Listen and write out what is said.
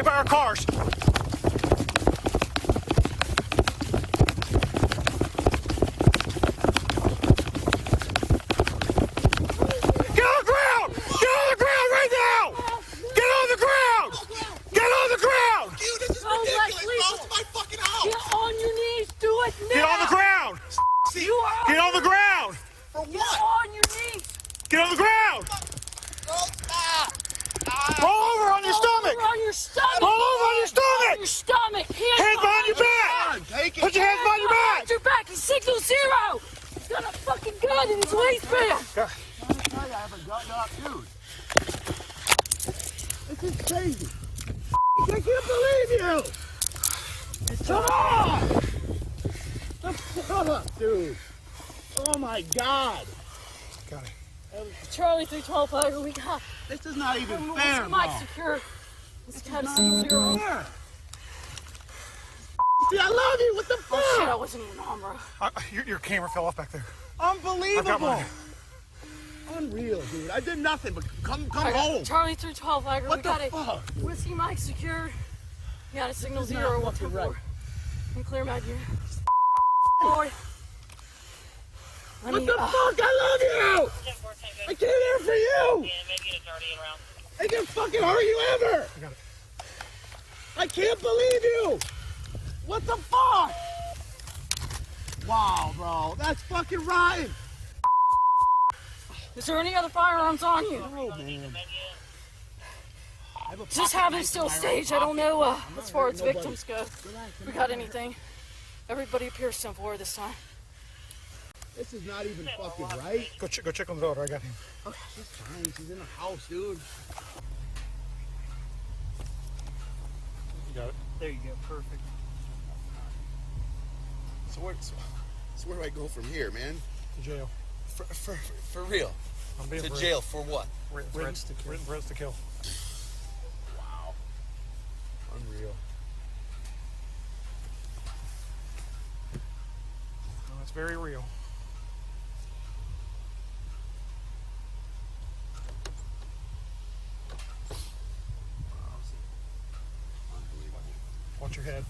by our cars. Get on the ground! For what? Get on your knees! Get on the ground! Don't stop! Roll over on your stomach! Roll over on your stomach! Roll over on your stomach! On your stomach! Hands behind your back! Take it! Put your hands behind your back! Behind your back! He's 6-0! He's got a fucking gun in his waistband! God. I haven't gotten up, dude. This is crazy. I can't believe you! Come on! Dude. Oh my God. Got it. Charlie 312 Flagger, we got. This is not even Mike fair, Mom. secure. This cat is Not 0. fair. See, I love you. What the fuck? Oh shit, I wasn't even on, bro. Your camera fell off back there. Unbelievable. Unreal, dude. I did nothing but come home. Charlie 312 Flagger, What we the got fuck? a Whiskey Mike secure. We got a signal This is 0 not 1 fucking 2 right. 4. And clear mag unit. Boy. What the fuck? I love you! I came here for you! I can fucking hurt you ever! I got it. I can't believe you! What the fuck? Wow, bro. That's fucking rotten! Is there any other firearms on you? Oh, man. Just have him still staged. I don't know as far as victims go. If we got anything. Everybody appears to employ this time. This is not even fucking right. Go check on the daughter. I got him. Okay, she's fine. She's in the house, dude. You got it. There you go, perfect. So where do I go from here, man? To jail. For real? I'm being To for jail for what? Written threats to kill. Wow. Unreal. No, it's very real. Watch your head.